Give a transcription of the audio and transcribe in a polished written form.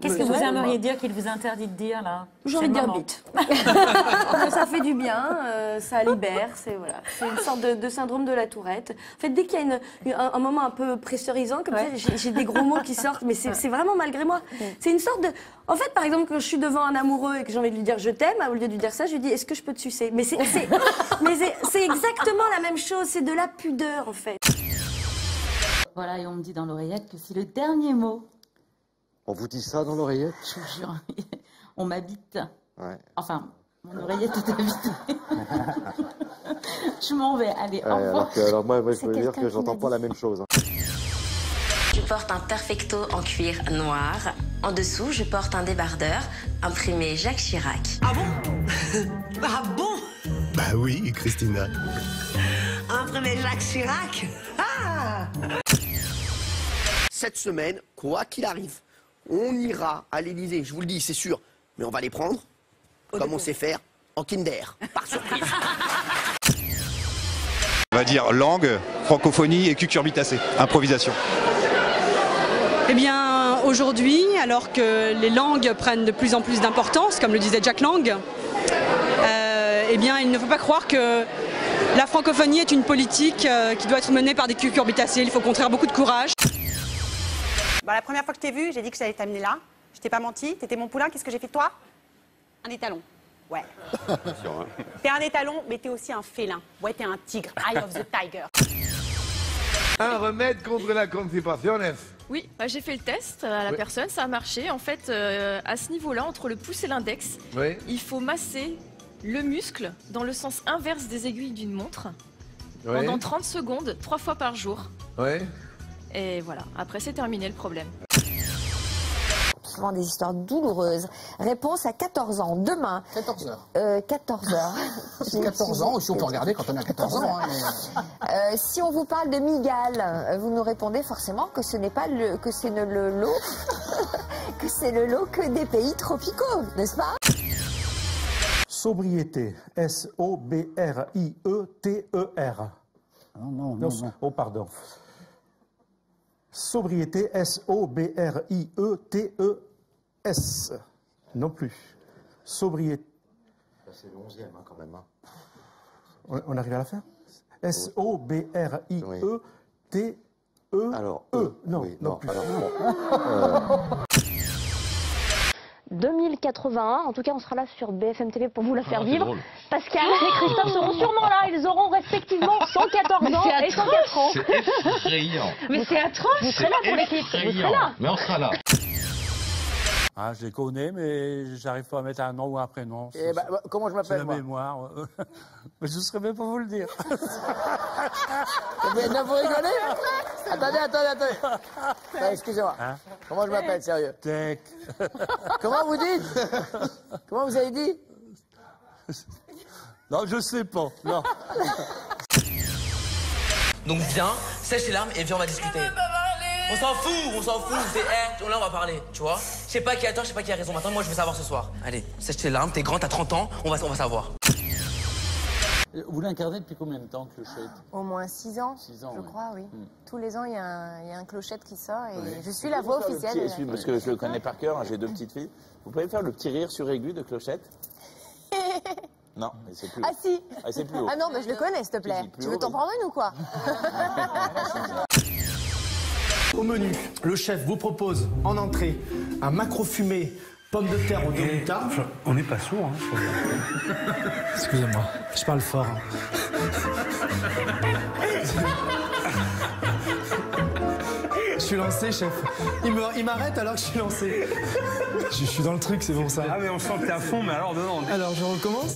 Qu'est-ce que vous aimeriez dire qu'il vous interdit de dire, là? J'ai envie de dire bite. Ça fait du bien, ça libère, c'est voilà, une sorte de syndrome de la tourette. En fait, dès qu'il y a un moment un peu pressurisant, comme ça, j'ai des gros mots qui sortent, mais c'est vraiment malgré moi. C'est une sorte de... En fait, par exemple, quand je suis devant un amoureux et que j'ai envie de lui dire je t'aime, au lieu de lui dire ça, je lui dis est-ce que je peux te sucer? Mais c'est exactement la même chose, c'est de la pudeur, en fait. Voilà, et on me dit dans l'oreillette que c'est le dernier mot. On vous dit ça dans l'oreillette? Je vous jure, on m'habite. Ouais. Enfin, mon oreillette est habitée. Je m'en vais, allez, au revoir. Alors moi, je veux dire que j'entends pas la même chose. Je porte un perfecto en cuir noir. En dessous, je porte un débardeur imprimé Jacques Chirac. Ah bon? Ah bon? Bah oui, Christina. Imprimé Jacques Chirac? Ah! Cette semaine, quoi qu'il arrive, on ira à l'Élysée, je vous le dis, c'est sûr. Mais on va les prendre, comme on sait faire, en Kinder, par surprise. On va dire langue, francophonie et cucurbitacée. Improvisation. Eh bien, aujourd'hui, alors que les langues prennent de plus en plus d'importance, comme le disait Jack Lang, eh bien, il ne faut pas croire que la francophonie est une politique qui doit être menée par des cucurbitacées. Il faut au contraire beaucoup de courage. Bah, la première fois que je t'ai vu, j'ai dit que j'allais t'amener là. Je t'ai pas menti, t'étais mon poulain, qu'est-ce que j'ai fait de toi? Un étalon. Ouais. T'es un étalon, mais t'es aussi un félin. Ouais, t'es un tigre. Eye of the tiger. Un remède contre la constipation. Oui, bah, j'ai fait le test à la personne, ça a marché. En fait, à ce niveau-là, entre le pouce et l'index, il faut masser le muscle dans le sens inverse des aiguilles d'une montre pendant 30 secondes, 3 fois par jour. Et voilà, après c'est terminé le problème. Souvent des histoires douloureuses. Réponse à 14 ans. Demain. 14 heures. 14 heures. C'est 14 ans, aussi on peut regarder quand on a 14 ans. Hein, mais... si on vous parle de migale, vous nous répondez forcément que ce n'est pas le, que c'est le lot, que c'est le lot que des pays tropicaux, n'est-ce pas? Sobriété. S-O-B-R-I-E-T-E-R. Non. Oh, pardon. Sobriété, S-O-B-R-I-E-T-E-S. Non plus. Sobriété. C'est le 11e quand même. Hein. On arrive à la fin? S-O-B-R-I-E-T-E-E. Alors, non, oui, non plus. Alors, 2081, en tout cas on sera là sur BFM TV pour vous la faire vivre. Pascal et Christophe seront sûrement là, ils auront respectivement 114 ans et 104 ans. C'est effrayant. Mais c'est atroce. Vous serez là pour l'équipe, vous serez là. Mais on sera là. Ah, je les connais, mais j'arrive pas à mettre un nom ou un prénom. Et comment je m'appelle, moi? C'est la mémoire. Mais je ne saurais même pas vous le dire. Mais non, vous rigolez? Attendez. Excusez-moi. Hein? Comment je m'appelle, sérieux? Tech. Comment vous dites? Comment vous avez dit? Non, je sais pas. Non. Donc viens, sèche tes larmes et viens, on va discuter. On s'en fout. Là on va parler, tu vois. Je sais pas qui a tort, je sais pas qui a raison. Maintenant moi je veux savoir ce soir. Allez, sèche tes larmes, t'es grand, t'as 30 ans, on va savoir. Vous l'incarnez depuis combien de temps, Clochette? Au moins 6 ans. 6 ans, je crois, oui. Tous les ans, il y a un Clochette qui sort et je suis Vous la voix pouvez faire officielle. parce que je le connais par cœur, j'ai 2 petites filles. Vous pouvez faire le petit rire suraigu de Clochette? Non, mais c'est plus haut. Ah si. Ah, c'est plus haut. Ah non, mais je le connais, s'il te plaît. Tu veux t'en prendre une ou quoi? Au menu, le chef vous propose en entrée un maquereau fumé, pommes de terre au moutarde. On n'est pas sourd. Hein, excusez-moi, je parle fort. Je suis lancé, chef. Il m'arrête alors que je suis lancé. Je suis dans le truc, c'est pour ça. Ah mais on sent que t'es à fond, mais alors dedans. Alors je recommence.